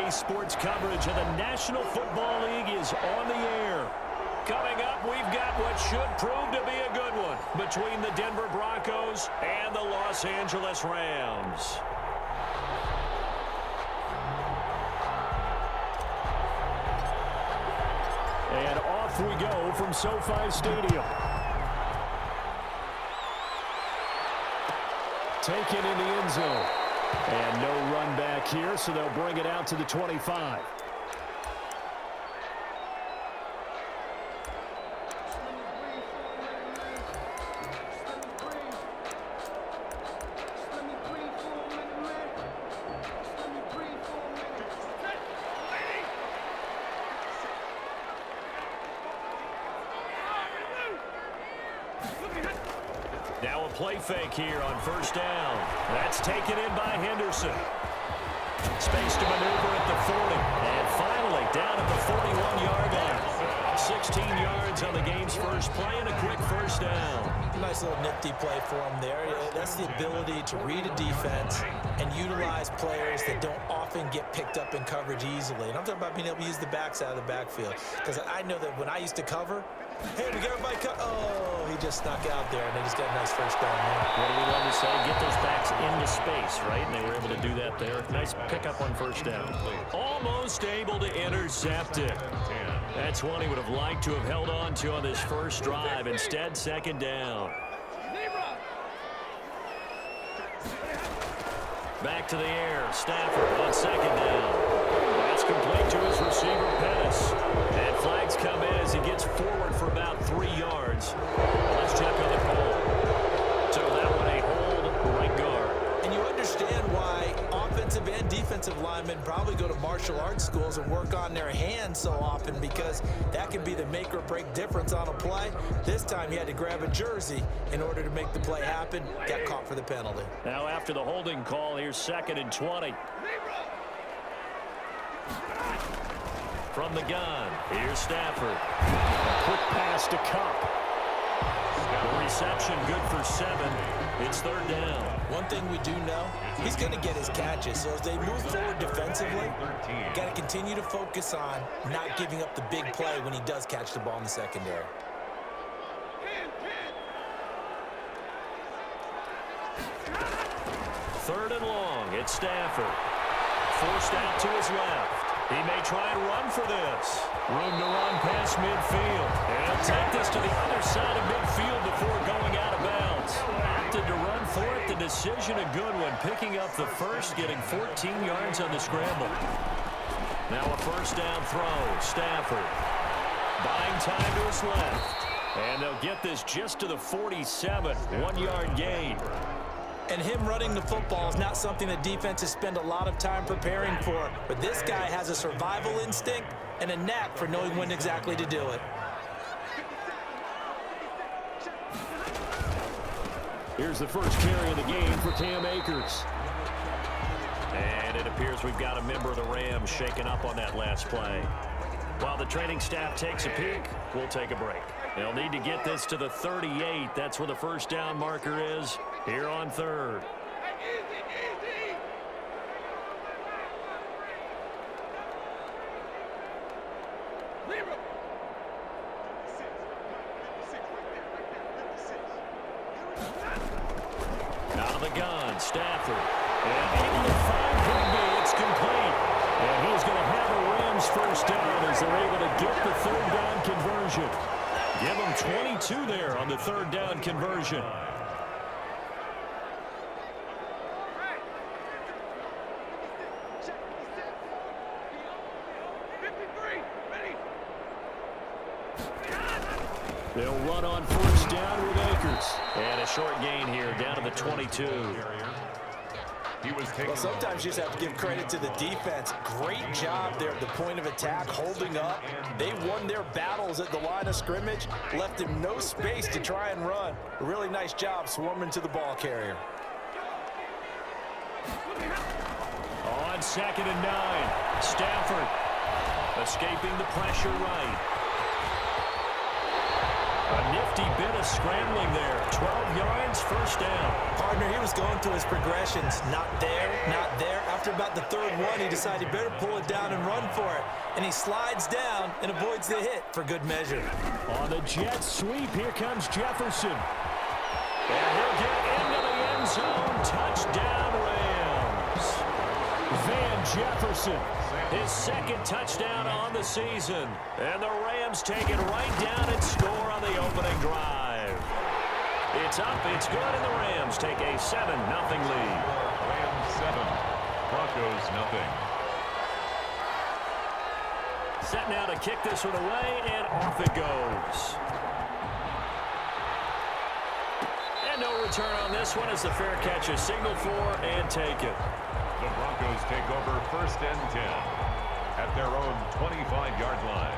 Today's sports coverage of the National Football League is on the air. Coming up, we've got what should prove to be a good one between the Denver Broncos and the Los Angeles Rams. And off we go from SoFi Stadium. Taken in the end zone. And no run back here, so they'll bring it out to the 25. Now a play fake here on first down. That's taken in by Henderson. Space to maneuver at the 40. And finally down at the 41-yard line. 16 yards on the game's first play and a quick first down. Nice little nifty play for him there. That's the ability to read a defense and utilize players that don't often get picked up in coverage easily. And I'm talking about being able to use the backs out of the backfield. Because I know that when I used to cover, hey, we got everybody oh, he just snuck out there, and they just got a nice first down there. What do we love to say? Get those backs into space, right? And they were able to do that there. Nice pickup on first down. Almost able to intercept it. That's one he would have liked to have held on to on this first drive. Instead, second down. Back to the air. Stafford on second down. That's complete to his receiver, Pettis. And flags come in as he gets forward for about 3 yards. Let's check on the call. So that one a hold, right guard. And you understand why offensive and defensive linemen probably go to martial arts schools and work on their hands so often, because that can be the make or break difference on a play. This time he had to grab a jersey in order to make the play happen. Got caught for the penalty. Now after the holding call, here's 2nd and 20. From the gun, here's Stafford. A quick pass to Cup. The reception good for 7. It's 3rd down. One thing we do know, he's going to get his catches. So as they move forward defensively, got to continue to focus on not giving up the big play when he does catch the ball in the secondary. Third and long, it's Stafford. Forced out to his left. He may try and run for this. Room to run past midfield. And he'll take this to the other side of midfield before going out of bounds. Opted to run for it. The decision a good one. Picking up the first, getting 14 yards on the scramble. Now a first down throw. Stafford buying time to his left. And they'll get this just to the 47. 1-yard gain. And him running the football is not something that defenses spend a lot of time preparing for. But this guy has a survival instinct and a knack for knowing when exactly to do it. Here's the first carry of the game for Cam Akers. And it appears we've got a member of the Rams shaken up on that last play. While the training staff takes a peek, we'll take a break. They'll need to get this to the 38. That's where the first down marker is here on 3rd. Out of the gun, Stafford. And able to find Higby. It's complete. And he's going to have a Rams first down as they're able to get the 3rd down conversion. Give them 22 there on the 3rd down conversion. They'll run on first down with Akers. And a short gain here down to the 22. Well, sometimes you just have to give credit to the defense. Great job there at the point of attack, holding up. They won their battles at the line of scrimmage, left him no space to try and run. A really nice job swarming to the ball carrier. On 2nd and 9, Stafford escaping the pressure right. A nifty bit of scrambling there. 12 yards, first down. Partner, he was going through his progressions. Not there, not there. After about the third one, he decided he better pull it down and run for it. And he slides down and avoids the hit for good measure. On the jet sweep, here comes Jefferson. And he'll get into the end zone. Touchdown, Rams. Van Jefferson, his second touchdown on the season. And the Rams take it right down and score on the opening drive. It's up, it's good, and the Rams take a 7-0 lead. Rams 7, Broncos nothing. Set now to kick this one away, and off it goes. And no return on this one as the fair catch is signaled for and taken. The Broncos take over 1st and 10 at their own 25-yard line.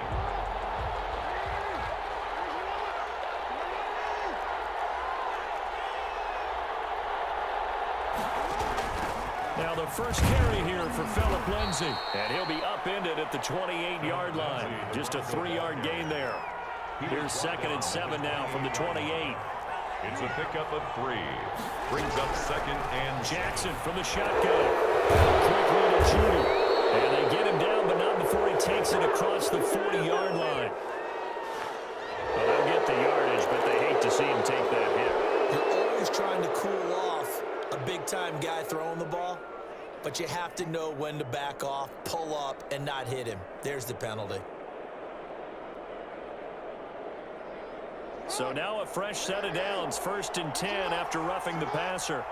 Now the first carry here for Phillip Lindsay. And he'll be upended at the 28-yard line. Just a 3-yard gain there. Here's 2nd and 7 now from the 28. It's a pickup of 3. Brings up 2nd and Jackson from the shotgun. Quickly to Judy. And they get him down, but not before he takes it across the 40-yard line. Well, they'll get the yardage, but they hate to see him take that hit. You're always trying to cool off a big-time guy throwing the ball, but you have to know when to back off, pull up, and not hit him. There's the penalty. So now a fresh set of downs, 1st and 10 after roughing the passer.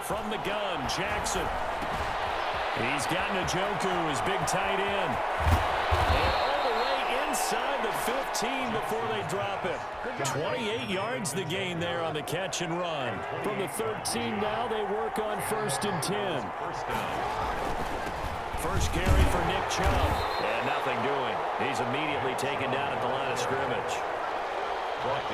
From the gun, Jackson. He's got Njoku, his big tight end. And all the way inside the 15 before they drop it. 28 yards the gain there on the catch and run. From the 13 now, they work on 1st and 10. First carry for Nick Chubb. And nothing doing. He's immediately taken down at the line of scrimmage.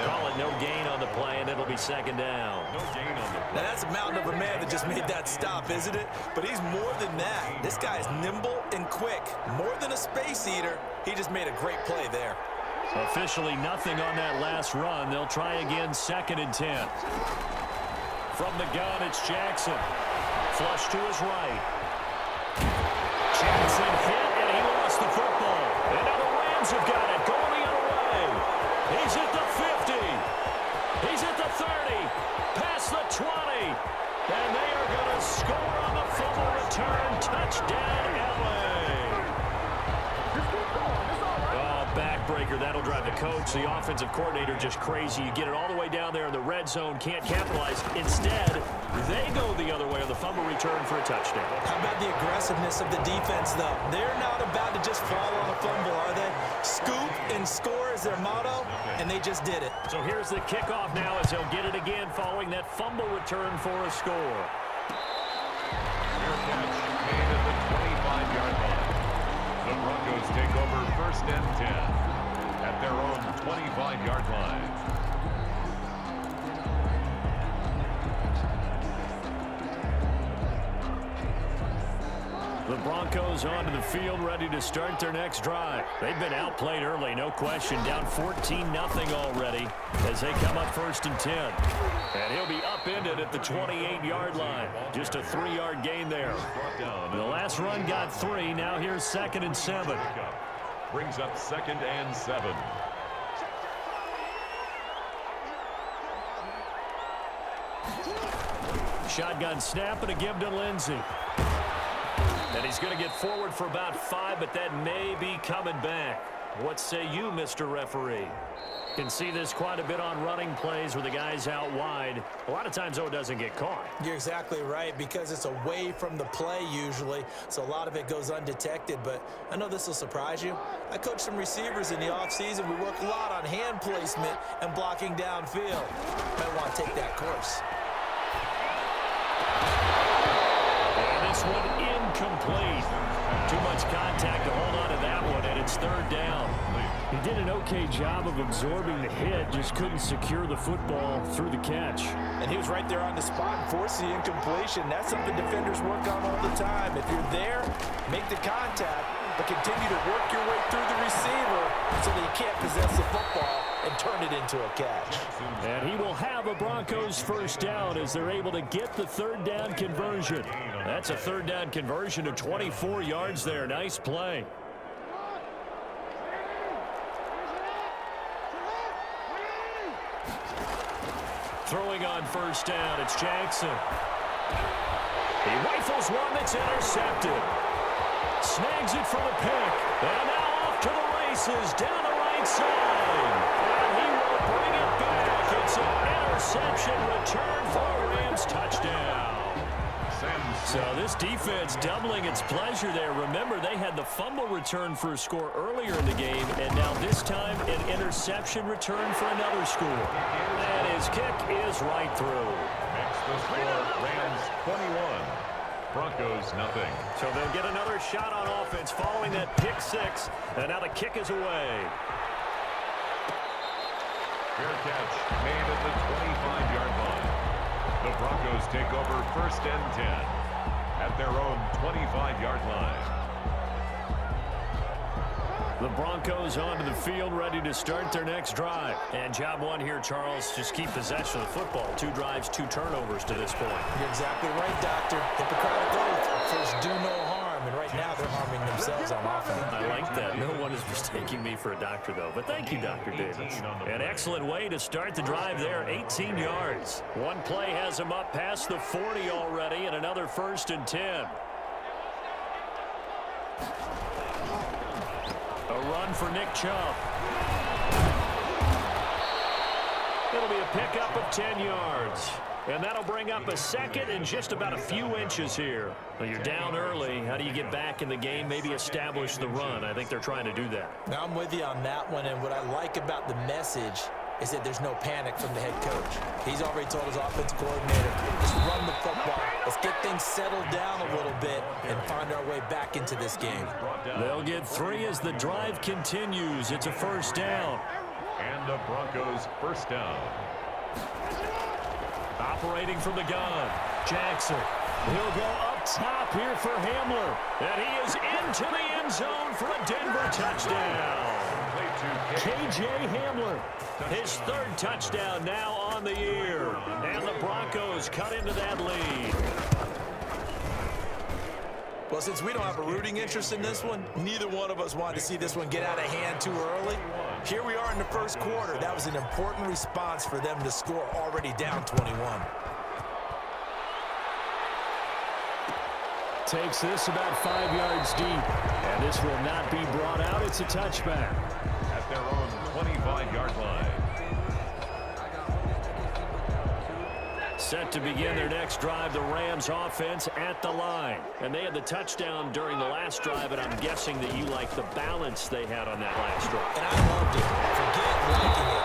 Call it no gain on the play, and it'll be 2nd down. no gain on the play. Now, that's a mountain of a man that just made that stop, isn't it? But he's more than that. This guy is nimble and quick. More than a space eater. He just made a great play there. Officially nothing on that last run. They'll try again, 2nd and 10. From the gun, it's Jackson. Flush to his right. Jackson hit, and he lost the football. And now the Rams have got it, going the other way. He's at the 50. He's at the 30. Past the 20. And they are going to score on the fumble return. Touchdown, LA. Oh, backbreaker. That'll drive the coach. The offensive coordinator just crazy. You get it all the way down there in the red zone. Can't capitalize. Instead, they go the other way on the fumble return for a touchdown. How about the aggressiveness of the defense, though? They're not about to just fall on a fumble, are they? Scoop and score is their motto, and they just did it. So here's the kickoff now as he'll get it again following that fumble return for a score. Fair catch made at the 25-yard line. The Broncos take over 1st and 10 at their own 25-yard line. The Broncos onto the field, ready to start their next drive. They've been outplayed early, no question. Down 14-0 already as they come up 1st and 10. And he'll be upended at the 28-yard line. Just a 3-yard gain there. The last run got 3. Now here's 2nd and 7. Brings up 2nd and 7. Shotgun snap and a give to Lindsay. And he's going to get forward for about 5, but that may be coming back. What say you, Mr. Referee? Can see this quite a bit on running plays where the guy's out wide. A lot of times, though, it doesn't get caught. You're exactly right, because it's away from the play usually, so a lot of it goes undetected. But I know this will surprise you. I coach some receivers in the offseason. We work a lot on hand placement and blocking downfield. Might want to take that course. And this one incomplete. Too much contact to hold on to that one, and it's 3rd down. He did an okay job of absorbing the hit, just couldn't secure the football through the catch. And he was right there on the spot and forced the incompletion. That's something defenders work on all the time. If you're there, make the contact, but continue to work your way through the receiver so that he can't possess the football and turn it into a catch. And he will have a Broncos first down as they're able to get the third down conversion. That's a third down conversion of 24 yards there. Nice play. Throwing on first down, it's Jackson. He rifles one that's intercepted. Snags it for the pick. And now off to the races down the right side. And he will bring it back. It's an interception return for a Rams touchdown. So this defense doubling its pleasure there. Remember, they had the fumble return for a score earlier in the game, and now this time an interception return for another score. And his kick is right through. Next the score, Rams 21, Broncos nothing. So they'll get another shot on offense following that pick six, and now the kick is away. Fair catch made at the 25-yard line. The Broncos take over first and 10 at their own 25-yard line. The Broncos onto the field, ready to start their next drive. And job one here, Charles, just keep possession of the football. 2 drives, 2 turnovers to this point. You're exactly right, Doctor. Hippocratic oath. First, do no harm. And right now, they're harming themselves on offense. I like that. No one is mistaking me for a doctor, though. But thank you, Dr. Davis. An excellent way to start the drive there. 18 yards. One play has him up past the 40 already, and another first and 10. A run for Nick Chubb. It'll be a pickup of 10 yards. And that'll bring up a second and just about a few inches here. Well, you're down early. How do you get back in the game? Maybe establish the run. I think they're trying to do that. Now, I'm with you on that one. And what I like about the message is that there's no panic from the head coach. He's already told his offensive coordinator, just run the football. Let's get things settled down a little bit and find our way back into this game. They'll get 3 as the drive continues. It's a first down. And the Broncos first down. Operating from the gun, Jackson. He'll go up top here for Hamler. And he is into the end zone for a Denver touchdown. K.J. Hamler, his 3rd touchdown now on the year. And the Broncos cut into that lead. Well, since we don't have a rooting interest in this one, neither one of us wanted to see this one get out of hand too early. Here we are in the first quarter. That was an important response for them to score already down 21. Takes this about 5 yards deep. And this will not be brought out. It's a touchback. At their own 25-yard line. Set to begin their next drive, the Rams offense at the line. And they had the touchdown during the last drive, and I'm guessing that you like the balance they had on that last drive. And I loved it. Forget liking it.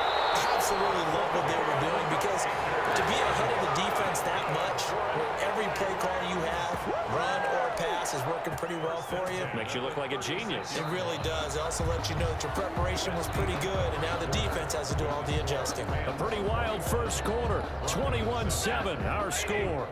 Absolutely love what they were doing, because to be ahead of the defense that much, where every play call you have, run or pass, is working pretty well for you. Makes you look like a genius. It really does. It also lets you know that your preparation was pretty good, and now the defense has to do all the adjusting. A pretty wild first quarter. 21-7, our score.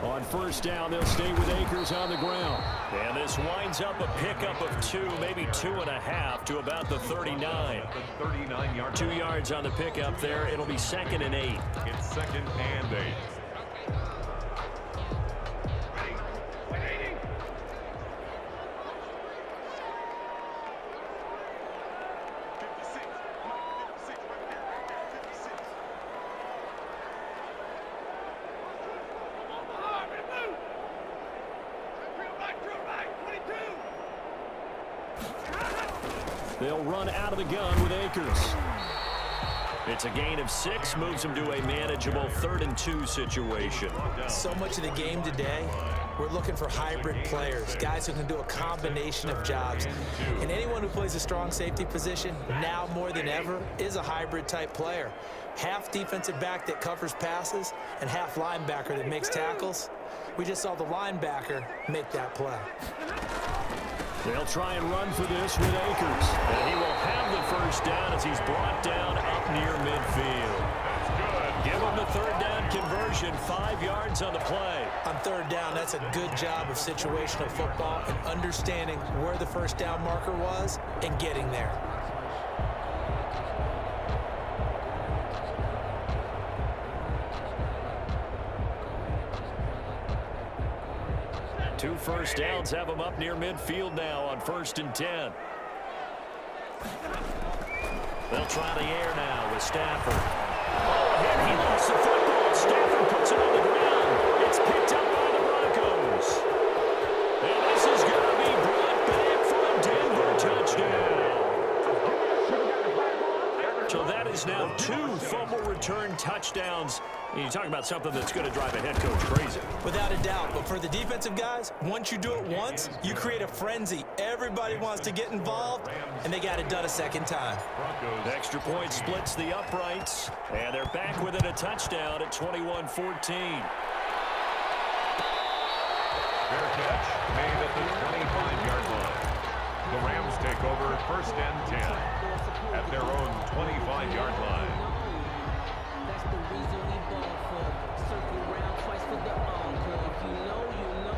On first down, they'll stay with Akers on the ground. And this winds up a pickup of 2, maybe 2.5 to about the 39. 39-yard. 2 yards on the pickup there. It'll be 2nd and 8. It's 2nd and 8. They'll run out of the gun with Akers. It's a gain of 6, moves them to a manageable 3rd and 2 situation. So much of the game today, we're looking for hybrid players, guys who can do a combination of jobs. And anyone who plays a strong safety position, now more than ever, is a hybrid type player. Half defensive back that covers passes and half linebacker that makes tackles. We just saw the linebacker make that play. They'll try and run for this with Akers. And he will have the first down as he's brought down up near midfield. That's good. Give him the third down conversion, 5 yards on the play. On third down, that's a good job of situational football and understanding where the first down marker was and getting there. Two first downs have him up near midfield now on 1st and 10. They'll try the air now with Stafford. Oh, and he lost the football. Stafford puts it on the ground. It's picked up by the Broncos. And this is going to be brought back for a Denver touchdown. So that is now 2 fumble return touchdowns. You talk about something that's going to drive a head coach crazy. Without a doubt, but for the defensive guys, once you do it once, you create a frenzy. Everybody wants to get involved, and they got it done a second time. The extra point splits the uprights, and they're back within a touchdown at 21-14. Fair catch made at the 25-yard line. The Rams take over 1st and 10 at their own 25-yard line. That's the reason we ball for. Circle round twice for the encore. If you know, you know.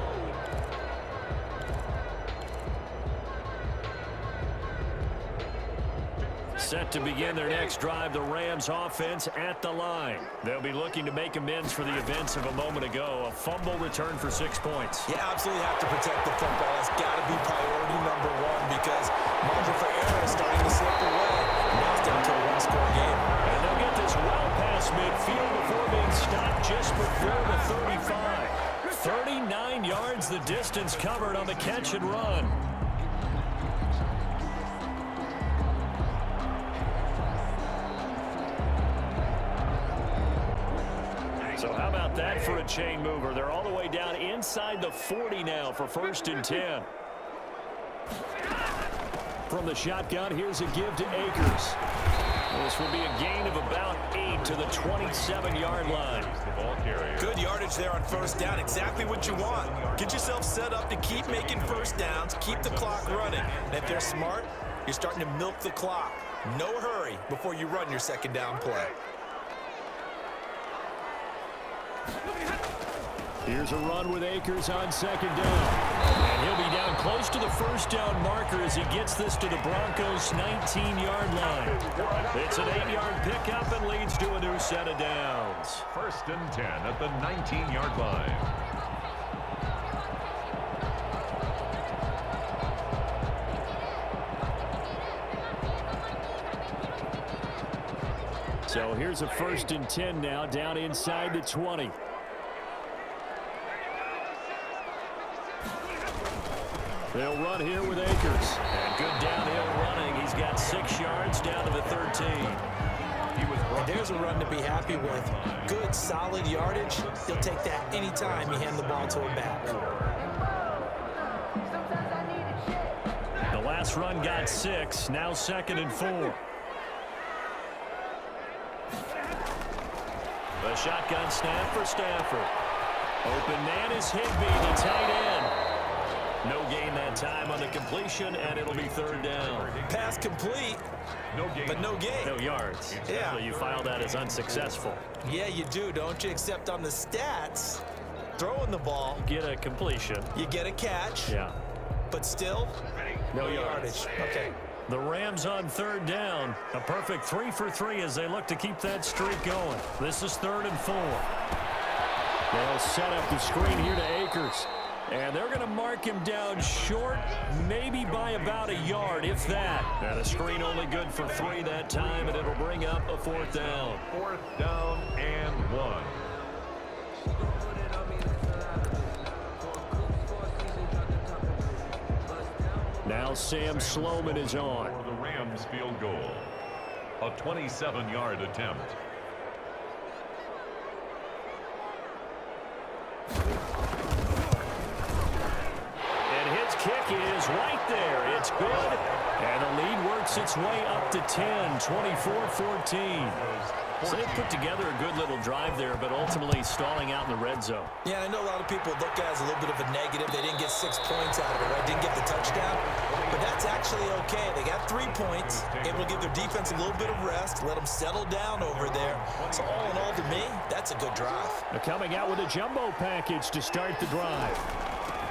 Set to begin their next drive, the Rams offense at the line. They'll be looking to make amends for the events of a moment ago. A fumble return for 6 points. You absolutely have to protect the football. It's got to be priority number one because margin for error is starting to slip away. Now it's down to a one-score game. And they'll get this well past midfield before being stopped just before the 35. 39 yards the distance covered on the catch and run. So how about that for a chain mover? They're all the way down inside the 40 now for 1st and 10. From the shotgun, here's a give to Akers. This will be a gain of about 8 to the 27-yard line. Good yardage there on 1st down. Exactly what you want. Get yourself set up to keep making first downs, keep the clock running. And if they're smart, you're starting to milk the clock. No hurry before you run your second down play. Here's a run with Akers on 2nd down. And he'll be down close to the first down marker as he gets this to the Broncos' 19-yard line. It's an 8-yard pickup and leads to a new set of downs. 1st and 10 at the 19-yard line. So here's a 1st and 10 now down inside the 20. They'll run here with Akers. And good downhill running. He's got 6 yards down to the 13. There's a run to be happy with. Good, solid yardage. He'll take that anytime you hand the ball to a back. The last run got 6. Now 2nd and 4. The shotgun snap for Stafford. Open man is Higbee, the tight end. No gain that time on the completion, and it'll be 3rd down. Pass complete, but no gain. No yards. Yeah. So you file that as unsuccessful. Yeah, you do, don't you? Except on the stats, throwing the ball, Get a completion. you get a catch, Yeah. but still, No yardage. Okay. The Rams on 3rd down. A perfect 3 for 3 as they look to keep that streak going. This is 3rd and 4. They'll set up the screen here to Akers. And they're going to mark him down short, maybe by about a yard, if that. And a screen only good for 3 that time, and it'll bring up a 4th down. 4th down and 1. Now Sam Sloman is on. For the Rams field goal. A 27-yard attempt. Kick is right there. It's good. And the lead works its way up to 10, 24-14. So they put together a good little drive there, but ultimately stalling out in the red zone. Yeah, I know a lot of people look at it as a little bit of a negative. They didn't get 6 points out of it, right? Didn't get the touchdown. But that's actually okay. They got 3 points, able to give their defense a little bit of rest, let them settle down over there. So all in all, to me, that's a good drive. They're coming out with a jumbo package to start the drive.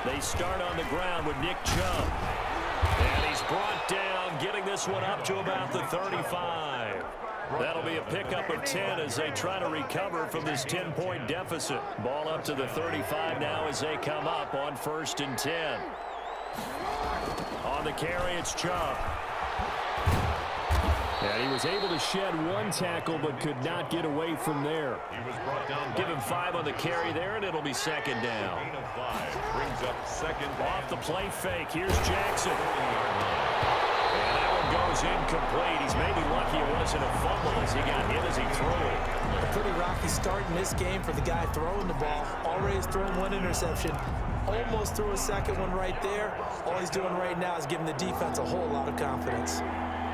They start on the ground with Nick Chubb. And he's brought down, getting this one up to about the 35. That'll be a pickup of 10 as they try to recover from this 10-point deficit. Ball up to the 35 now as they come up on 1st and 10. On the carry, it's Chubb. And he was able to shed 1 tackle but could not get away from there. Give him 5 on the carry there, and it'll be 2nd down. Brings up 2nd. Off the play fake, here's Jackson. And that one goes incomplete. He's maybe lucky it wasn't a fumble as he got hit as he threw it. A pretty rocky start in this game for the guy throwing the ball. Already has thrown 1 interception. Almost threw a 2nd one right there. All he's doing right now is giving the defense a whole lot of confidence.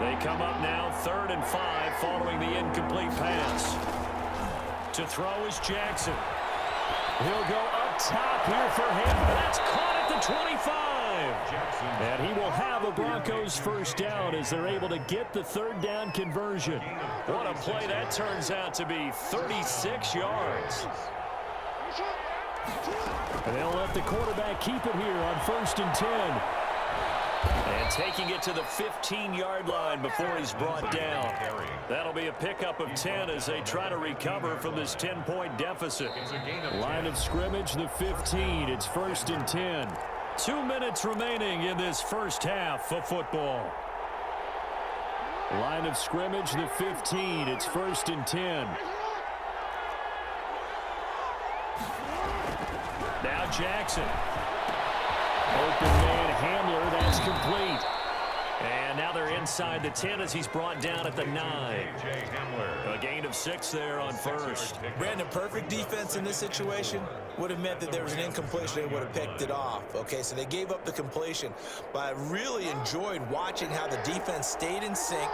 They come up now 3rd and 5 following the incomplete pass. To throw is Jackson. He'll go up top here for him. That's caught at the 25. And he will have a Broncos 1st down as they're able to get the 3rd down conversion. What a play that turns out to be, 36 yards. And they'll let the quarterback keep it here on 1st and 10. And taking it to the 15-yard line before he's brought down. That'll be a pickup of 10 as they try to recover from this 10-point deficit. Line of scrimmage, the 15. It's 1st and 10. 2 minutes remaining in this first half of football. Line of scrimmage, the 15. It's 1st and 10. Now Jackson. Open man Hamler, that's complete. And now they're inside the 10 as he's brought down at the 9. A gain of 6 there on 1st. Brandon, perfect defense in this situation would have meant that there was an incompletion. They would have picked it off. Okay, so they gave up the completion. But I really enjoyed watching how the defense stayed in sync,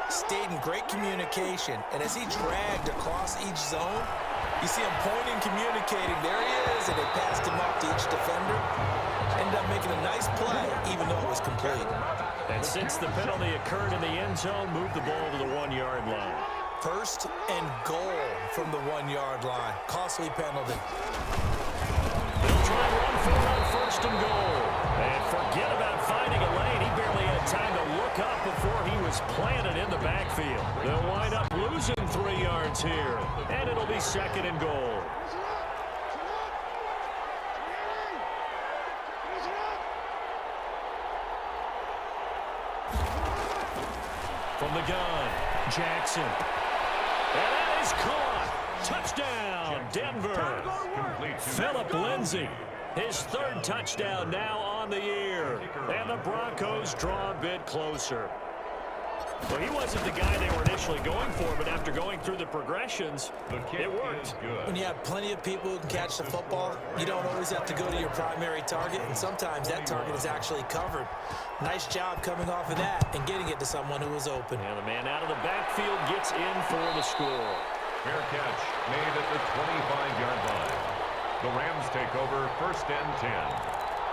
stayed in great communication. And as he dragged across each zone, you see him pointing, communicating. There he is, and they passed him off to each defender. Ended up making a nice play, even though it was complete. And since the penalty occurred in the end zone, moved the ball to the 1-yard line. 1st and goal from the 1-yard line. Costly penalty. They'll try and run for it on 1st and goal. And forget about finding a lane. He barely had time to look up before he was planted in the backfield. They'll wind up losing 3 yards here. And it'll be 2nd and goal. From the gun, Jackson. And that is caught. Touchdown, Denver. Phillip Lindsay, his 3rd touchdown now on the year. And the Broncos draw a bit closer. Well, he wasn't the guy they were initially going for, but after going through the progressions, it worked. When you have plenty of people who can catch the football, you don't always have to go to your primary target, and sometimes that target is actually covered. Nice job coming off of that and getting it to someone who was open. And the man out of the backfield gets in for the score. Fair catch made at the 25-yard line. The Rams take over 1st and 10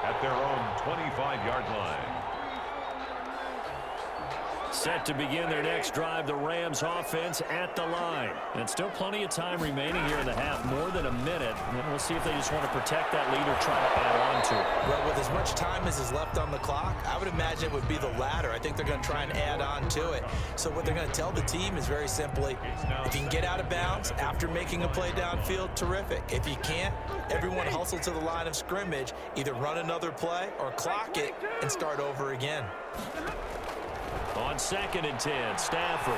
at their own 25-yard line. Set to begin their next drive, the Rams offense at the line. And still plenty of time remaining here in the half, more than a minute. And we'll see if they just want to protect that lead or try to add on to it. Well, with as much time as is left on the clock, I would imagine it would be the latter. I think they're going to try and add on to it. So what they're going to tell the team is very simply, if you can get out of bounds after making a play downfield, terrific. If you can't, everyone hustle to the line of scrimmage, either run another play or clock it and start over again. On 2nd and 10, Stafford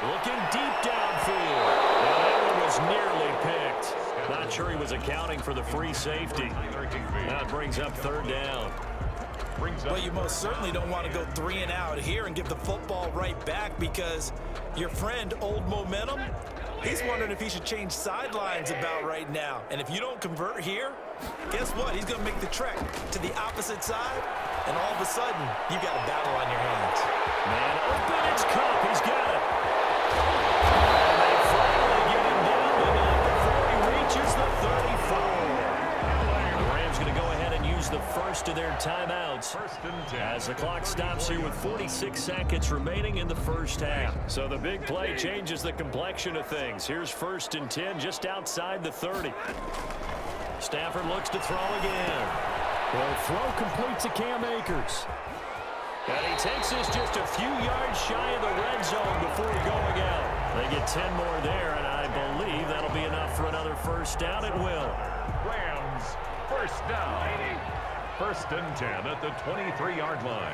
looking deep downfield. And that one was nearly picked. Not sure he was accounting for the free safety. That brings up 3rd down. Well, you most certainly don't want to go 3 and out here and give the football right back because your friend, Old Momentum, he's wondering if he should change sidelines about right now. And if you don't convert here, guess what? He's going to make the trek to the opposite side, and all of a sudden, you've got a battle on your hands. Man open, it's Cup. He's got it. And they flag use the first of their timeouts First and 10. as the clock stops here with 46 seconds remaining in the first half. So the big play changes the complexion of things. Here's 1st and 10 just outside the 30. Stafford looks to throw again. The throw completes to Cam Akers. And he takes this just a few yards shy of the red zone before going out. They get 10 more there, and I believe that'll be enough for another first down. It will. Rams, first down. 1st and 10 at the 23-yard line.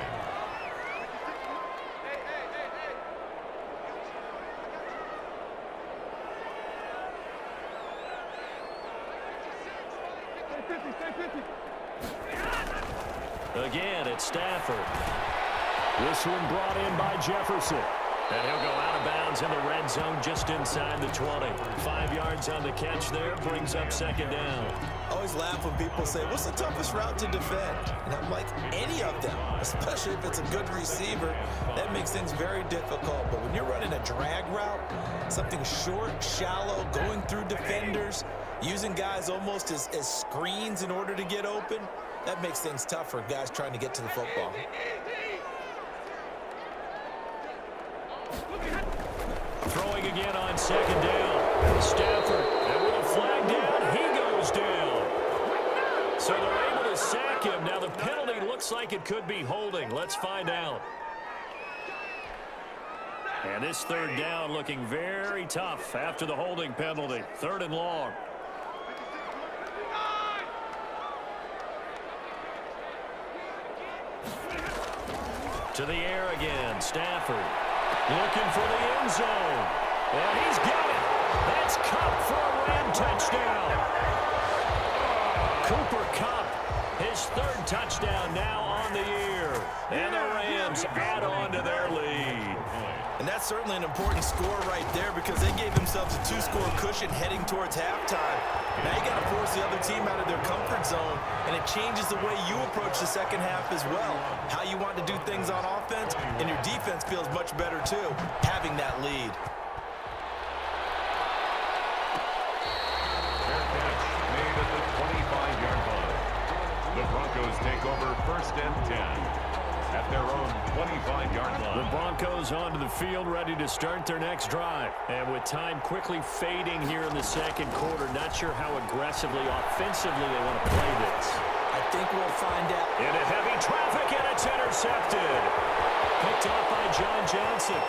Again, it's Stafford. This one brought in by Jefferson. And he'll go out of bounds in the red zone just inside the 20. 5 yards on the catch there, brings up 2nd down. I always laugh when people say, what's the toughest route to defend? And I'm like, any of them, especially if it's a good receiver. That makes things very difficult. But when you're running a drag route, something short, shallow, going through defenders, using guys almost as screens in order to get open, that makes things tough for guys trying to get to the football. Throwing again on 2nd down. Stafford, and with a flag down, he goes down. So they're able to sack him. Now the penalty looks like it could be holding. Let's find out. And this 3rd down looking very tough after the holding penalty. 3rd and long. To the air again, Stafford. Looking for the end zone. And he's got it. That's Kupp for a Ram touchdown. Cooper Kupp, his 3rd touchdown now on the year. And the Rams add on to their lead. And that's certainly an important score right there because they gave themselves a 2-score cushion heading towards halftime. Now you got to force the other team out of their comfort zone, and it changes the way you approach the second half as well. How you want to do things on offense, and your defense feels much better too, having that lead. Fair catch made at the 25-yard line. The Broncos take over 1st and 10 at their own 25-yard line. The Broncos onto the field, ready to start their next drive. And with time quickly fading here in the 2nd quarter, not sure how aggressively, offensively they want to play this. I think we'll find out. Into heavy traffic, and it's intercepted. Picked off by John Johnson.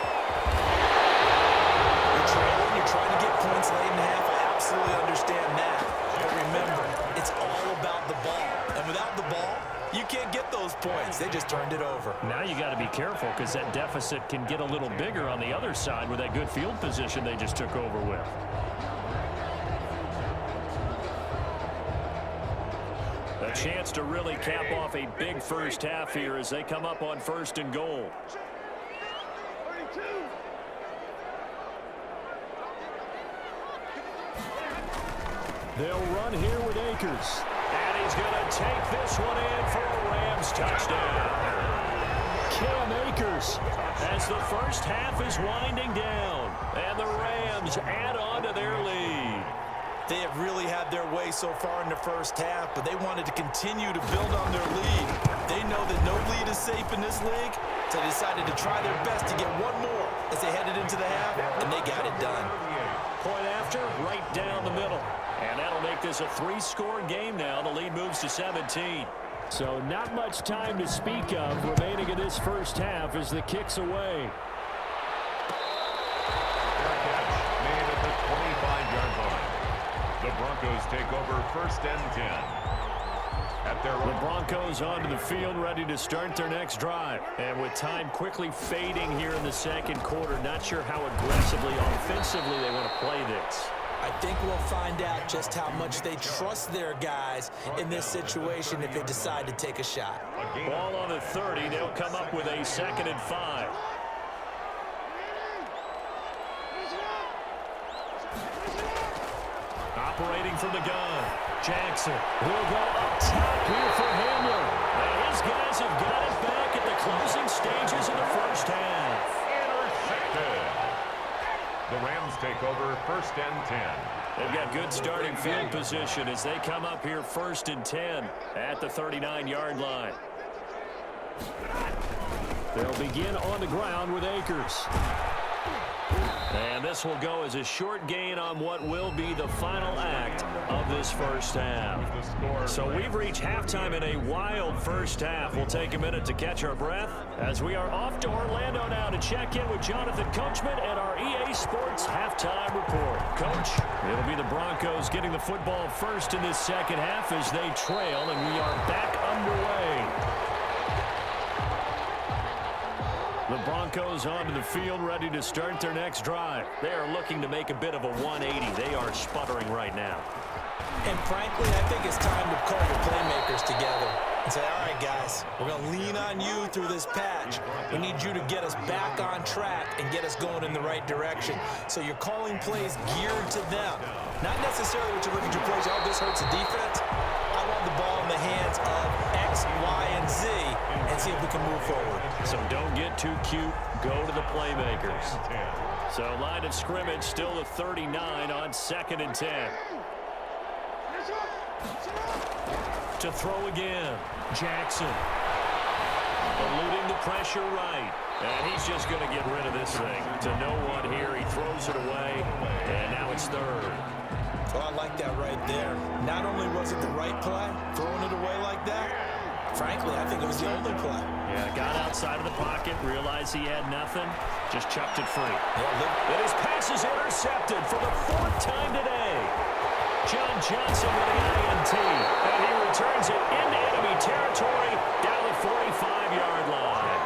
You're trailing, you're trying to get points late in the half. I absolutely understand that. But remember, it's all about the ball. And without the ball, you can't get those points. They just turned it over. Now you got to be careful because that deficit can get a little bigger on the other side with that good field position they just took over with. A chance to really cap off a big first half here as they come up on 1st and goal. They'll run here with Akers. And he's going to take this one in for a Rams touchdown. Cam Akers as the first half is winding down. And the Rams add on to their lead. They have really had their way so far in the first half, but they wanted to continue to build on their lead. They know that no lead is safe in this league, so they decided to try their best to get one more as they headed into the half, and they got it done. Point after, right down the middle. And that'll make this a 3-score game now. The lead moves to 17. So not much time to speak of remaining in this first half as the kick's away. Fair catch made at the 25-yard line. The Broncos take over 1st and 10 at their own. The Broncos onto the field, ready to start their next drive. And with time quickly fading here in the 2nd quarter, not sure how aggressively, offensively they want to play this. I think we'll find out just how much they trust their guys in this situation if they decide to take a shot. Ball on the 30. They'll come up with a 2nd and 5. Operating from the gun. Jackson will go up top here for Hamler. And his guys have got it back at the closing stages of the first half. Intercepted. The Rams take over 1st and 10. They've got good starting field position as they come up here 1st and 10 at the 39-yard line. They'll begin on the ground with Akers. And this will go as a short gain on what will be the final act of this first half. So we've reached halftime in a wild first half. We'll take a minute to catch our breath as we are off to Orlando now to check in with Jonathan Coachman and our EA Sports halftime report. Coach, it'll be the Broncos getting the football first in this second half as they trail, and we are back underway. The Broncos onto the field, ready to start their next drive. They are looking to make a bit of a 180. They are sputtering right now. And frankly, I think it's time to call the playmakers together and say, all right, guys, we're going to lean on you through this patch. We need you to get us back on track and get us going in the right direction. So you're calling plays geared to them. Not necessarily what you look at your plays, oh, this hurts the defense. I want the ball in the hands of X, Y, and Z and see if we can move forward. So don't get too cute. Go to the playmakers. So line of scrimmage still the 39 on 2nd and 10. To throw again. Jackson. Eluding the pressure right. And he's just going to get rid of this thing. To no one here. He throws it away. And now it's 3rd. Oh, I like that right there. Not only was it the right play, throwing it away like that, frankly, I think it was the only play. Yeah, got outside of the pocket, realized he had nothing, just chucked it free. Yeah, and his pass is intercepted for the 4th time today. John Johnson with the INT, and he returns it into enemy territory down the 45-yard line.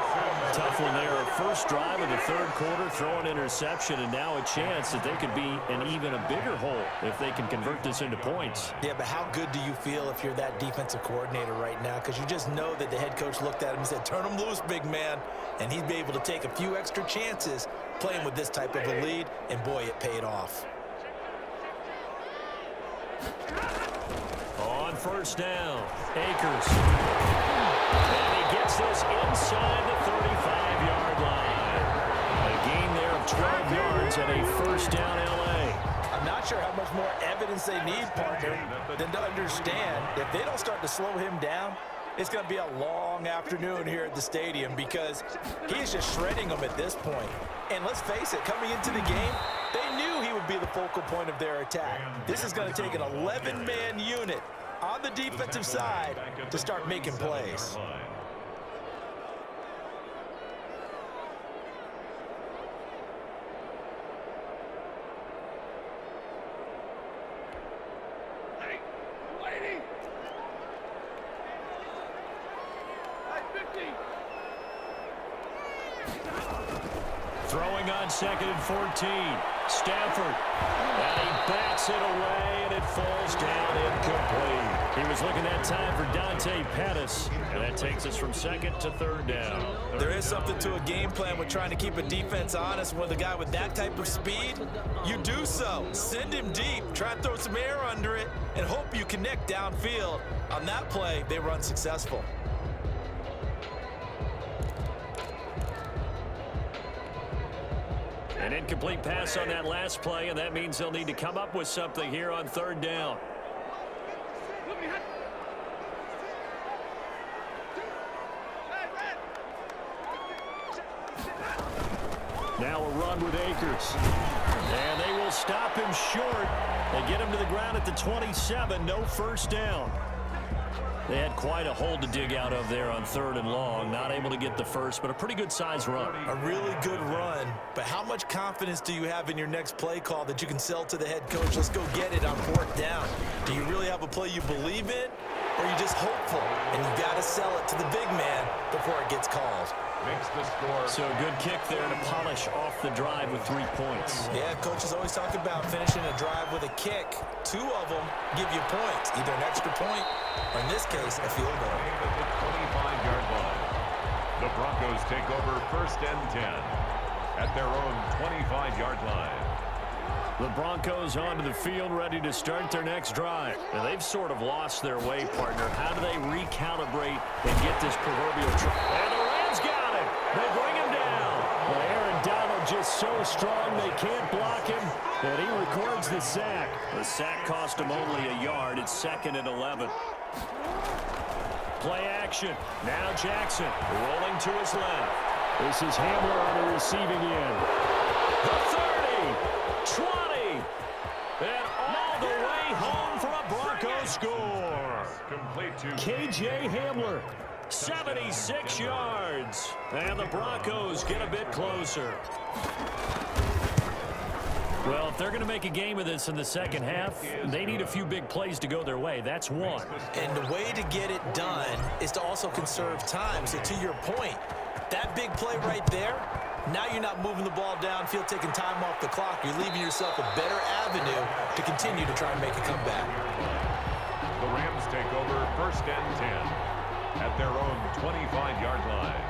Tough one there. First drive of the 3rd quarter, throw an interception, and now a chance that they could be in even a bigger hole if they can convert this into points. Yeah, but how good do you feel if you're that defensive coordinator right now? Because you just know that the head coach looked at him and said, turn him loose, big man. And he'd be able to take a few extra chances playing with this type of a lead, and boy, it paid off. On 1st down, Akers. And he gets this inside the 35-yard line. A gain there of 12 yards and a 1st down L.A. I'm not sure how much more evidence they need, partner, than to understand if they don't start to slow him down, it's going to be a long afternoon here at the stadium because he's just shredding them at this point. And let's face it, coming into the game, they knew he would be the focal point of their attack. This is going to take an 11-man unit on the defensive side to start making plays. Throwing on 2nd and 14. Stafford. And he bats it away, and it falls down incomplete. He was looking that time for Dante Pettis. And that takes us from 2nd to 3rd down. There is something to a game plan with trying to keep a defense honest. With a guy with that type of speed, you do so. Send him deep. Try and throw some air under it and hope you connect downfield. On that play, they were unsuccessful. An incomplete pass on that last play, and that means they'll need to come up with something here on 3rd down. Now a run with Akers. And they will stop him short. They get him to the ground at the 27. No 1st down. They had quite a hole to dig out of there on 3rd and long. Not able to get the first, but a pretty good size run. A really good run. But how much confidence do you have in your next play call that you can sell to the head coach? Let's go get it on 4th down. Do you really have a play you believe in? Or are you just hopeful? And you got to sell it to the big man before it gets called. Makes the score. So a good kick there to polish off the drive with 3 points. Yeah, coaches always talk about finishing a drive with a kick. 2 of them give you points, either an extra point or, in this case, a field goal. At the 25-yard line. The Broncos take over 1st and 10 at their own 25-yard line. The Broncos onto the field, ready to start their next drive. And they've sort of lost their way, partner. How do they recalibrate and get this proverbial And the Rams got him. They bring him down. Well, Aaron Donald just so strong they can't block him, and he records the sack. The sack cost him only a yard. It's 2nd and 11. Play action. Now Jackson rolling to his left. This is Hamler on the receiving end. The 30, 20, and all the way home for a Broncos score. Complete to K.J. Hamler, 76 yards. And the Broncos get a bit closer. Well, if they're going to make a game of this in the second half, they need a few big plays to go their way. That's one. And the way to get it done is to also conserve time. So to your point, that big play right there, now you're not moving the ball downfield, taking time off the clock. You're leaving yourself a better avenue to continue to try and make a comeback. the Rams take over 1st and 10 at their own 25-yard line.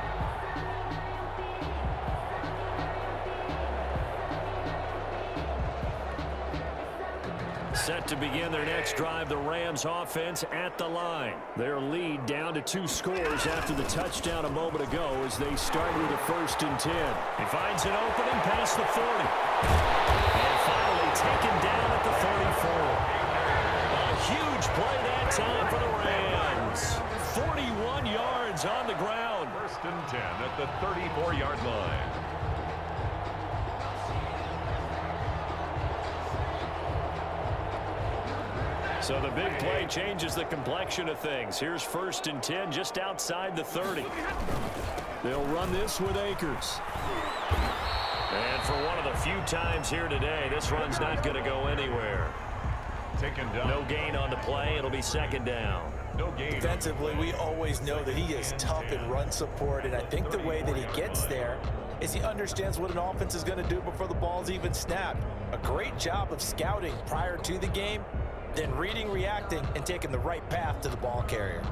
Set to begin their next drive, the Rams offense at the line. Their lead down to 2 scores after the touchdown a moment ago as they start with a 1st and 10. He finds an opening past the 40. And finally taken down at the 34. A huge play that time for the Rams. 41 yards on the ground. 1st and 10 at the 34-yard line. So the big play changes the complexion of things. Here's 1st and 10 just outside the 30. They'll run this with Akers. And for one of the few times here today, this run's not going to go anywhere. Taken down. No gain on the play. It'll be 2nd down. No gain. Defensively, we always know that he is tough in run support, and I think the way that he gets there is he understands what an offense is going to do before the ball's even snapped. A great job of scouting prior to the game, then reading, reacting, and taking the right path to the ball carrier.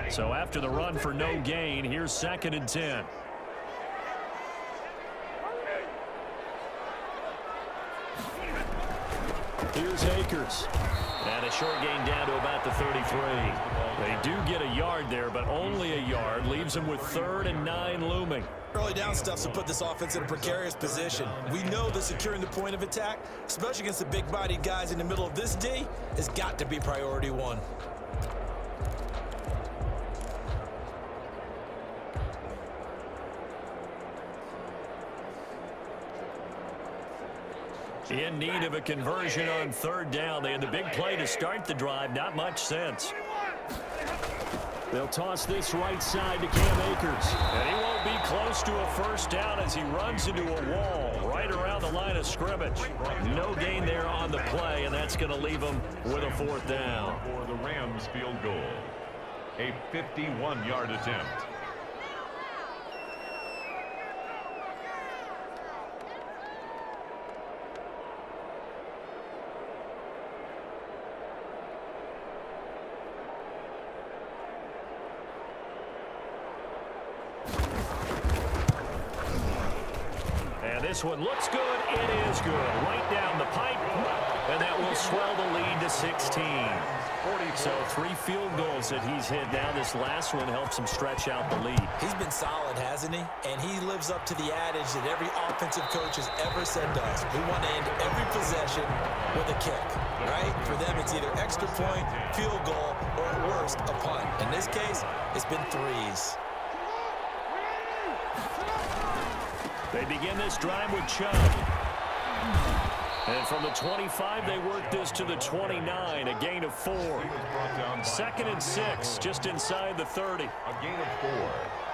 So after the run for no gain, here's 2nd and 10. Here's Akers. And a short gain down to about the 33. They do get a yard there, but only a yard. Leaves them with 3rd and 9 looming. Early down stuff to put this offense in a precarious position. We know that securing the point of attack, especially against the big-bodied guys in the middle of this D, has got to be priority one. In need of a conversion on 3rd down. They had the big play to start the drive. Not much sense. They'll toss this right side to Cam Akers. And he won't be close to a 1st down as he runs into a wall right around the line of scrimmage. No gain there on the play, and that's going to leave him with a 4th down. For the Rams field goal. A 51-yard attempt. This one looks good. It is good. Right down the pipe. And that will swell the lead to 16. So 3 field goals that he's hit. Now this last one helps him stretch out the lead. He's been solid, hasn't he? And he lives up to the adage that every offensive coach has ever said to us. We want to end every possession with a kick, right? For them, it's either extra point, field goal, or at worst, a punt. In this case, it's been 3s. They begin this drive with Chubb. And from the 25, they work this to the 29, a gain of 4. 2nd and 6, just inside the 30. A gain of 4.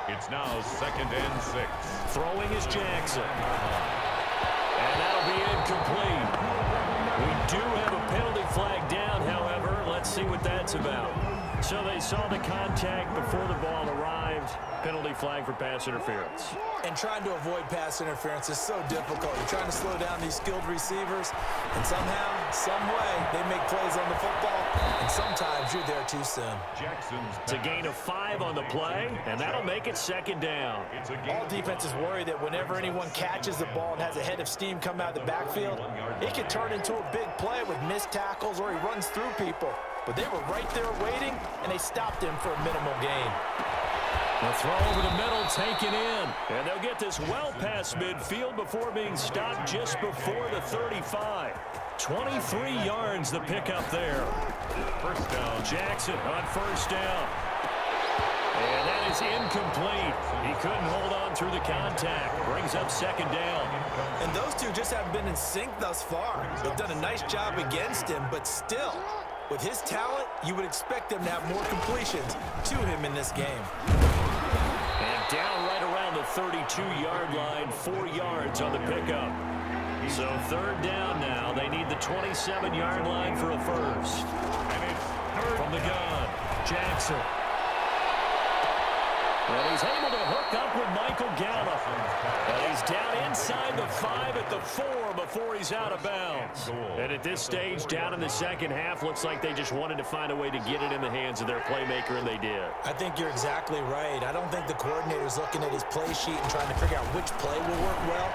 It's now 2nd and 6. Throwing is Jackson. And that'll be incomplete. We do have a penalty flag down, however. Let's see what that's about. So they saw the contact before the ball arrived. Penalty flag for pass interference. And trying to avoid pass interference is so difficult. You're trying to slow down these skilled receivers, and somehow, some way, they make plays on the football, and sometimes you're there too soon. It's a gain of 5 on the play, and that'll make it second down. All defenses worry that whenever anyone catches the ball and has a head of steam come out of the backfield, it can turn into a big play with missed tackles or he runs through people. But they were right there waiting, and they stopped him for a minimal gain. The throw over the middle, taken in. And they'll get this well past midfield before being stopped just before the 35. 23 yards the pickup there. First down. Jackson on first down. And that is incomplete. He couldn't hold on through the contact. Brings up second down. And those two just haven't been in sync thus far. They've done a nice job against him, but still, with his talent, you would expect them to have more completions to him in this game. And down right around the 32-yard line, 4 yards on the pickup. So third down now. They need the 27-yard line for a first. And it's third From the gun, Jackson. And he's able to hook up with Michael Gallup. And he's down inside the 5 at the 4 before he's out of bounds. And at this stage, down in the second half, looks like they just wanted to find a way to get it in the hands of their playmaker, and they did. I think you're exactly right. I don't think the coordinator's looking at his play sheet and trying to figure out which play will work well.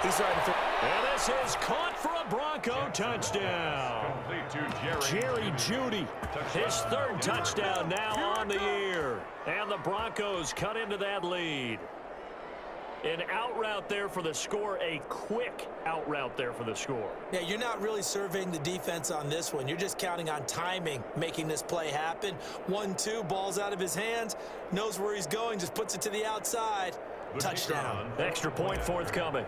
He's trying to figure. And this is caught for a Bronco touchdown. complete to Jerry Jeudy, his third touchdown now on the year. And the Broncos cut into that lead. An out route there for the score, a quick out route there for the score. Yeah, you're not really surveying the defense on this one. You're just counting on timing, making this play happen. 1-2, ball's out of his hands, knows where he's going, just puts it to the outside. Touchdown. Extra point forthcoming.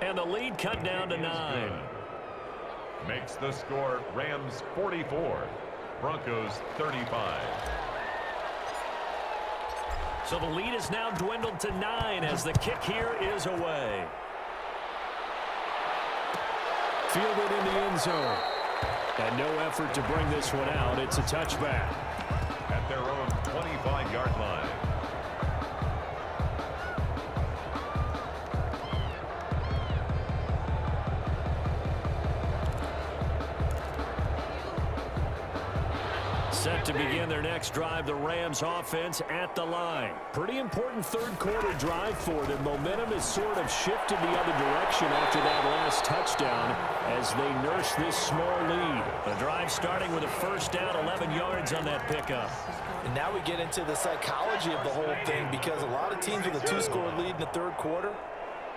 And the lead cut down to 9. Makes the score Rams 44, Broncos 35. So the lead is now dwindled to 9 as the kick here is away. Fielded in the end zone. And no effort to bring this one out. It's a touchback. At their own 25-yard line. Set to begin their next drive, the Rams offense at the line. Pretty important third quarter drive for them. Momentum has sort of shifted the other direction after that last touchdown as they nurse this small lead. The drive starting with a first down, 11 yards on that pickup. And now we get into the psychology of the whole thing, because a lot of teams with a 2-score lead in the third quarter,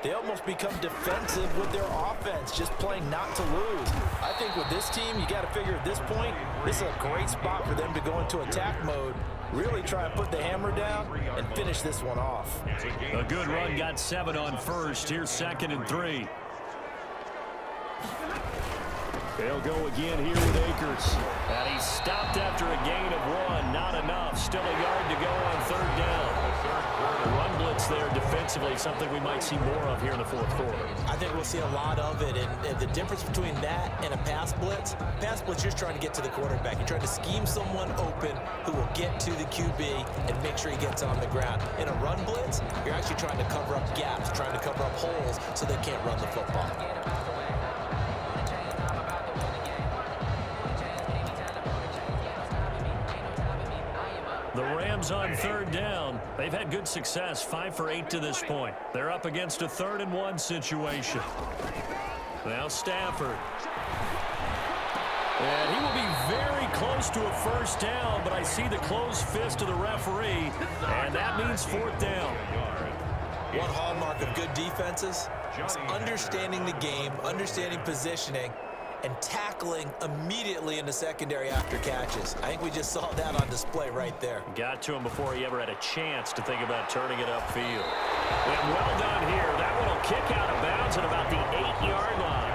they almost become defensive with their offense, just playing not to lose. I think with this team, you got to figure at this point, this is a great spot for them to go into attack mode, really try and put the hammer down and finish this one off. A good run, got 7 on first. Here's 2nd and 3. They'll go again here with Akers. And he's stopped after a gain of 1. Not enough. Still a yard to go on third down. The run blitz there defensively, something we might see more of here in the fourth quarter. I think we'll see a lot of it, and the difference between that and a pass blitz, you're just trying to get to the quarterback. You're trying to scheme someone open who will get to the QB and make sure he gets on the ground. In a run blitz, you're actually trying to cover up gaps, trying to cover up holes so they can't run the football. The Rams on third down. They've had good success, 5 for 8 to this point. They're up against a 3rd and 1 situation. Now Stafford. And he will be very close to a first down, but I see the closed fist of the referee, and that means 4th down. One hallmark of good defenses is understanding the game, understanding positioning, and tackling immediately in the secondary after catches. I think we just saw that on display right there. Got to him before he ever had a chance to think about turning it upfield. And well done here. That one will kick out of bounds at about the 8-yard line.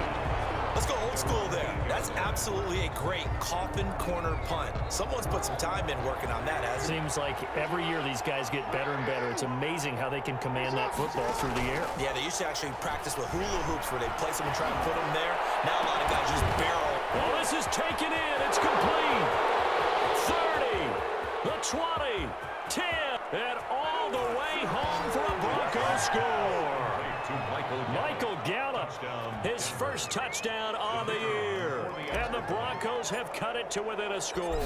Let's go old school there. That's absolutely a great coffin corner punt. Someone's put some time in working on that, hasn't it? Seems like every year these guys get better and better. It's amazing how they can command that football through the air. Yeah, they used to actually practice with hula hoops where they place them and try and put them there. Now a lot of guys just barrel. Well, this is taken in. It's complete. 30, the 20, 10, and all the way home for a Broncos score. Michael Gallup, his first touchdown on the year. And the Broncos have cut it to within a score.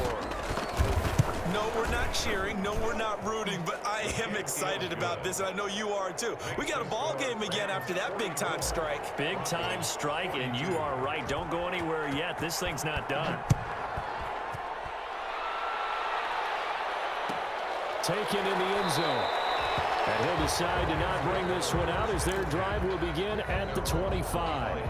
No, we're not cheering. No, we're not rooting, but I am excited about this, and I know you are too. We got a ball game again after that big-time strike. Big-time strike, and you are right. Don't go anywhere yet. This thing's not done. Taken in the end zone. And he'll decide to not bring this one out as their drive will begin at the 25.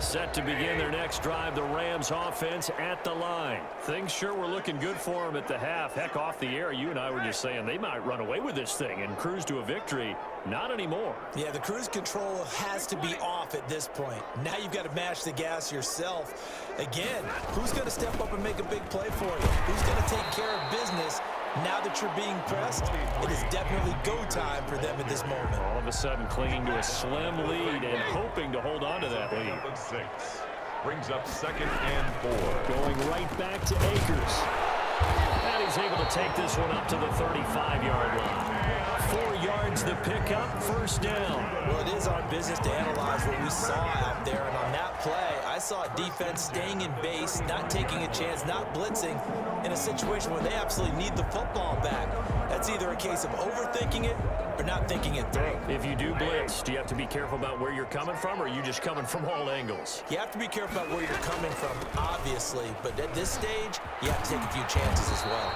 Set to begin their next drive, the Rams offense at the line. Things sure were looking good for them at the half. Heck, off the air, you and I were just saying they might run away with this thing and cruise to a victory. Not anymore. Yeah, the cruise control has to be off at this point. Now you've got to mash the gas yourself. Again, who's going to step up and make a big play for you? Who's going to take care of business? Now that you're being pressed, it is definitely go time for them at this moment. All of a sudden clinging to a slim lead and hoping to hold on to that lead. Brings up 2nd and 4. Going right back to Akers. And he's able to take this one up to the 35-yard line. 4 yards the pickup, first down. Well, it is our business to analyze what we saw out there, and on that play, I saw a defense staying in base, not taking a chance, not blitzing, in a situation where they absolutely need the football back. That's either a case of overthinking it or not thinking it through. If you do blitz, do you have to be careful about where you're coming from, or are you just coming from all angles? You have to be careful about where you're coming from, obviously, but at this stage, you have to take a few chances as well.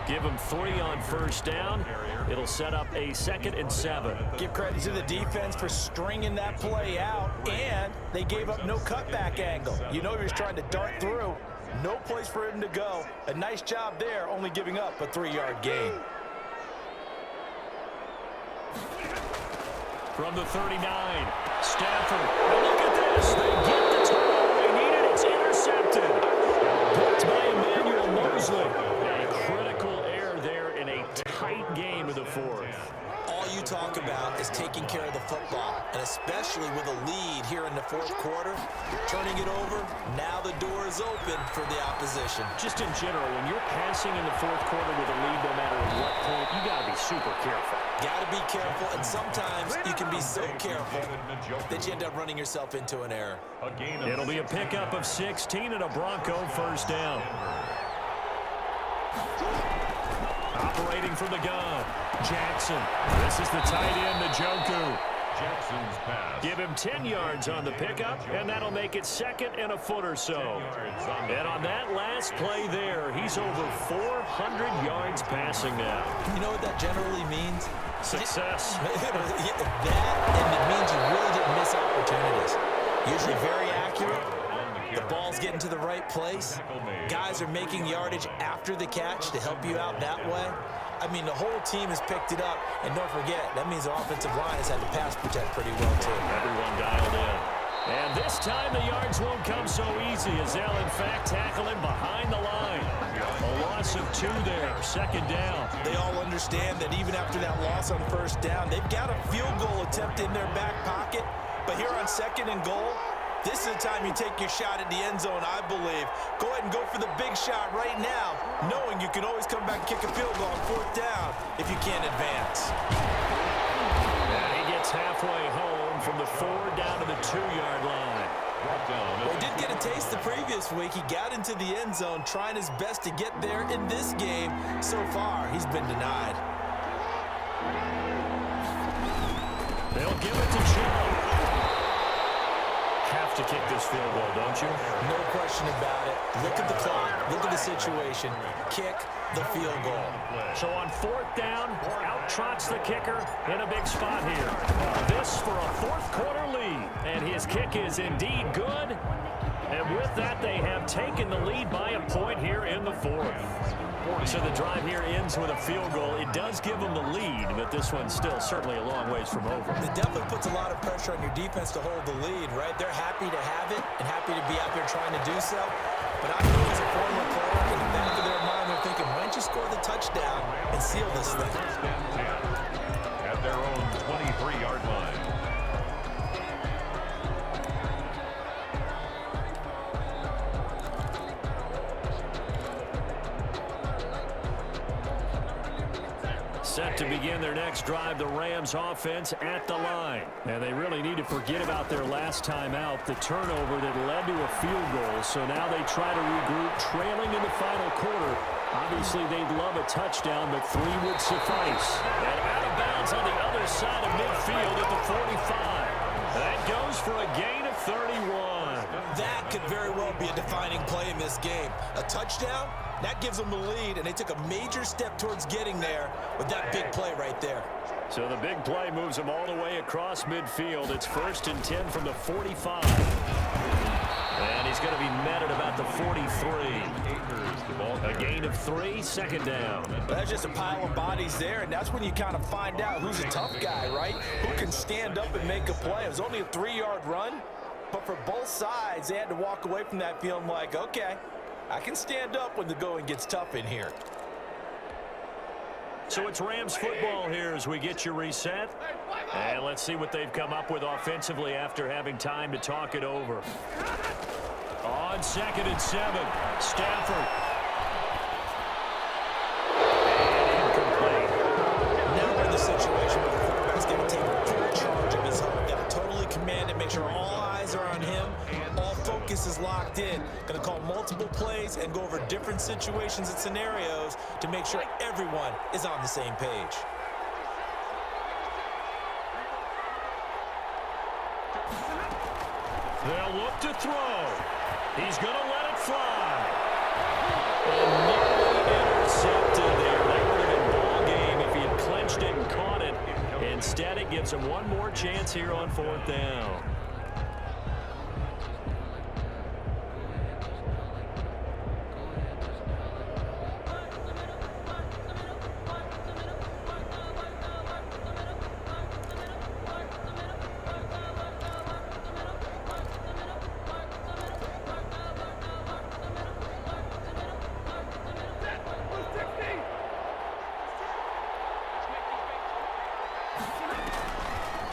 Give them 3 on first down. It'll set up a 2nd and 7. Give credit to the defense for stringing that play out, and they gave up no cutback angle. You know he was trying to dart through. No place for him to go. A nice job there, only giving up a 3-yard gain. From the 39, Stafford. And look at this. They get the turnover they needed. It's intercepted. Picked by Emmanuel Mosley. A critical error there in a tight game of the 4th. All you talk about is taking care of the football, and especially with a lead here in the 4th quarter, turning it over, now the door is open for the opposition. Just in general, when you're passing in the 4th quarter with a lead, no matter at what point, you got to be super careful. Got to be careful, and sometimes you can be so careful that you end up running yourself into an error. It'll be a pickup of 16 and a Bronco first down. Operating from the gun, Jackson. This is the tight end, Njoku. Jackson's pass. Give him 10 yards on the pickup, and that'll make it 2nd and a foot or so. And on that last play there, he's over 400 yards passing now. You know what that generally means? Success. That, and it means you really didn't miss opportunities. Usually very accurate. The ball's getting to the right place. Guys are making yardage after the catch to help you out that way. I mean, the whole team has picked it up. And don't forget, that means the offensive line has had to pass protect pretty well, too. Everyone dialed in. And this time the yards won't come so easy as they'll, in fact, tackle him behind the line. A loss of 2 there, 2nd down. They all understand that even after that loss on first down, they've got a field goal attempt in their back pocket. But here on 2nd and goal, this is the time you take your shot at the end zone, I believe. Go ahead and go for the big shot right now, knowing you can always come back and kick a field goal on 4th down if you can't advance. And he gets halfway home from the 4 down to the 2-yard line. Well, he did get a taste the previous week. He got into the end zone, trying his best to get there in this game. So far, he's been denied. They'll give it to Chubb. Have to kick this field goal, don't you? No question about it. Look at the clock. Look at the situation. Kick the field goal. So on 4th down, out trots the kicker in a big spot here. This for a 4th quarter lead. And his kick is indeed good. And with that, they have taken the lead by a point here in the fourth. So the drive here ends with a field goal. It does give them the lead, but this one's still certainly a long ways from over. It definitely puts a lot of pressure on your defense to hold the lead, right? They're happy to have it and happy to be out there trying to do so. But I know as a former player, in the back of their mind, they're thinking, why don't you score the touchdown and seal this thing? First and 10 at their own 23-yard line. Set to begin their next drive, the Rams offense at the line. And they really need to forget about their last time out, the turnover that led to a field goal. So now they try to regroup, trailing in the final quarter. Obviously, they'd love a touchdown, but 3 would suffice. And out of bounds on the other side of midfield at the 45. That goes for a gain of 31. That could very well be a defining play in this game. A touchdown, that gives them the lead, and they took a major step towards getting there with that big play right there. So the big play moves them all the way across midfield. It's 1st and 10 from the 45. And he's going to be met at about the 43. A gain of 3, 2nd down. That's just a pile of bodies there, and that's when you kind of find out who's a tough guy, right? Who can stand up and make a play. It was only a 3-yard run, but for both sides, they had to walk away from that feeling like, okay, I can stand up when the going gets tough in here. So it's Rams football here as we get you reset. And let's see what they've come up with offensively after having time to talk it over. On 2nd and 7, Stafford. And incomplete. Now we're in the situation where the quarterback's going to take full charge of his own. Got to totally command it, make sure all eyes are on him. All focus is locked in. Going to call multiple plays and go over different situations and scenarios to make sure everyone is on the same page. They'll look to throw. He's going to let it fly. And nearly intercepted there. That would have been ball game if he had clinched it and caught it. Instead, it gives him one more chance here on 4th down.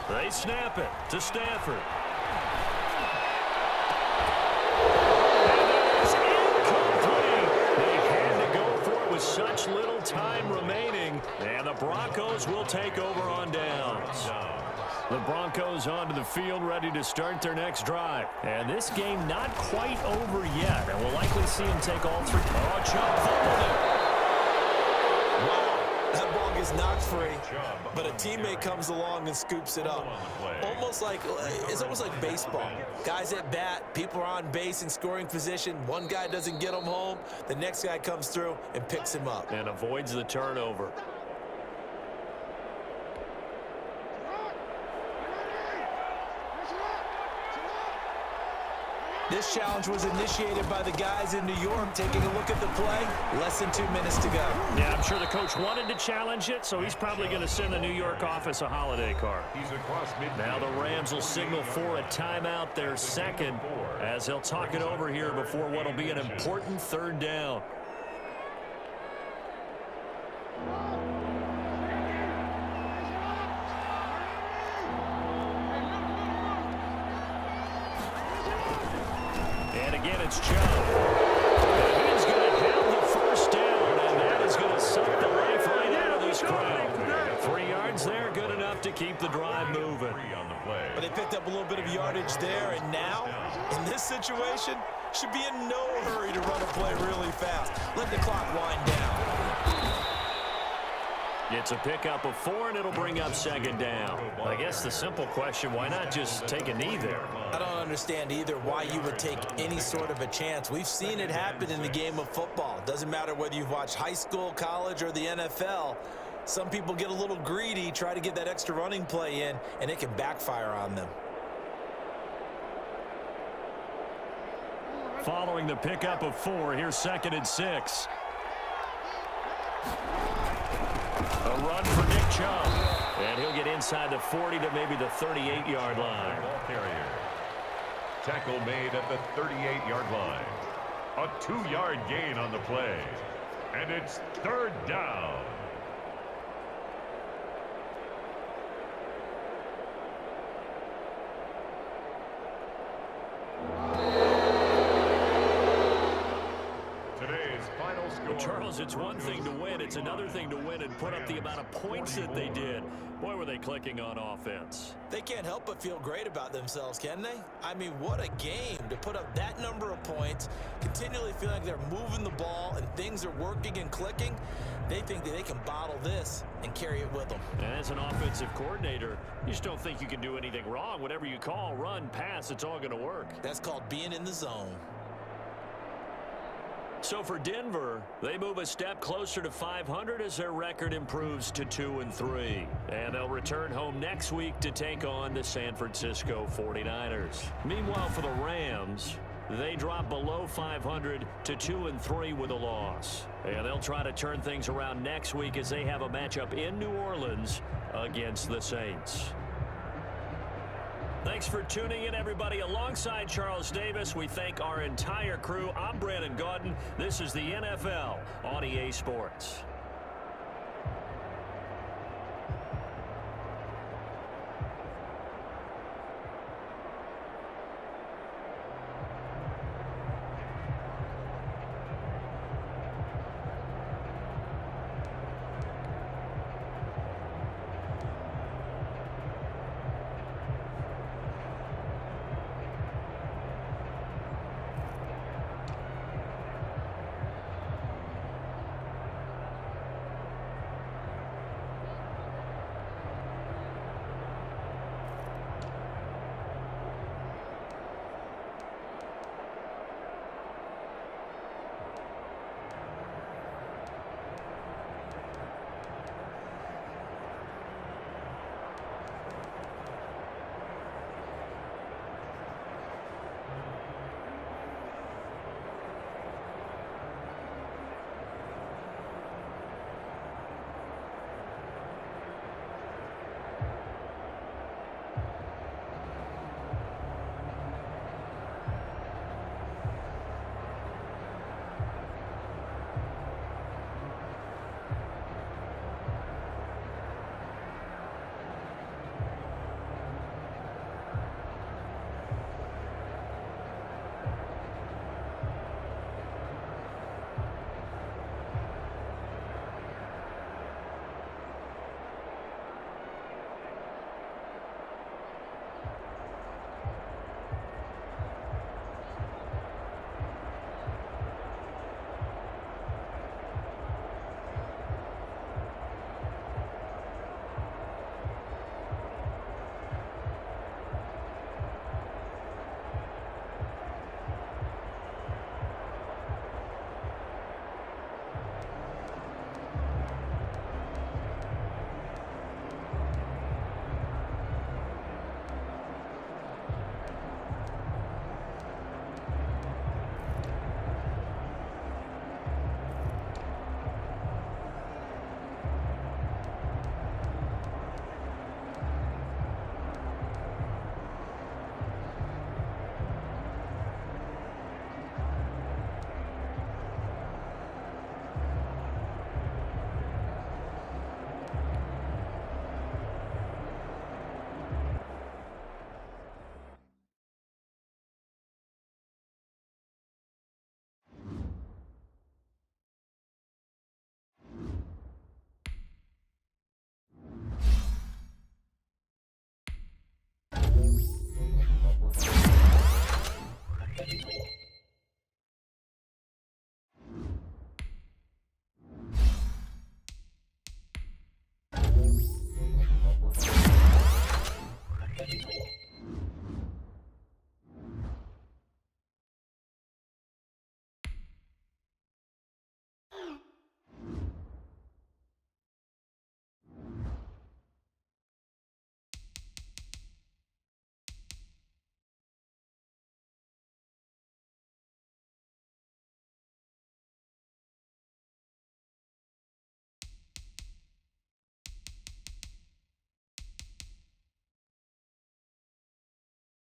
They snap it to Stafford. And it is incomplete. They had to go for it with such little time remaining. And the Broncos will take over on downs. The Broncos onto the field, ready to start their next drive. And this game not quite over yet. And we'll likely see him take all 3. Oh, Chubb fumbled it. That ball gets knocked free, but a teammate comes along and scoops it up. It's almost like baseball. Guys at bat, people are on base in scoring position. One guy doesn't get him home. The next guy comes through and picks him up. And avoids the turnover. This challenge was initiated by the guys in New York. Taking a look at the play, less than 2 minutes to go. Yeah, I'm sure the coach wanted to challenge it, so he's probably going to send the New York office a holiday card. Now the Rams will signal for a timeout, their 2nd, as they'll talk it over here before what will be an important 3rd down. And again, it's Chubb. And he's going to have the 1st down, and that is going to suck the life right out of this crowd. 3 yards there, good enough to keep the drive moving. But they picked up a little bit of yardage there, and now, in this situation, should be in no hurry to run a play really fast. Let the clock wind down. It's a pickup of 4, and it'll bring up 2nd down. I guess the simple question, why not just take a knee there? I don't understand either why you would take any sort of a chance. We've seen it happen in the game of football. Doesn't matter whether you've watched high school, college, or the NFL. Some people get a little greedy, try to get that extra running play in, and it can backfire on them. Following the pickup of 4, here's 2nd and 6. A run for Nick Chubb. And he'll get inside the 40 to maybe the 38-yard line. Ball carrier. Tackle made at the 38-yard line. A 2-yard gain on the play. And it's 3rd down. Today's final score. Charles, it's one thing to win. It's another thing to win and put up the amount of points that they did. Boy, were they clicking on offense. They can't help but feel great about themselves, can they? I mean, what a game to put up that number of points, continually feeling like they're moving the ball and things are working and clicking. They think that they can bottle this and carry it with them. And as an offensive coordinator, you just don't think you can do anything wrong. Whatever you call, run, pass, it's all going to work. That's called being in the zone. So for Denver, they move a step closer to 500 as their record improves to 2-3. And they'll return home next week to take on the San Francisco 49ers. Meanwhile, for the Rams, they drop below 500 to 2-3 with a loss. And they'll try to turn things around next week as they have a matchup in New Orleans against the Saints. Thanks for tuning in, everybody. Alongside Charles Davis, we thank our entire crew. I'm Brandon Gaudin. This is the NFL on EA Sports.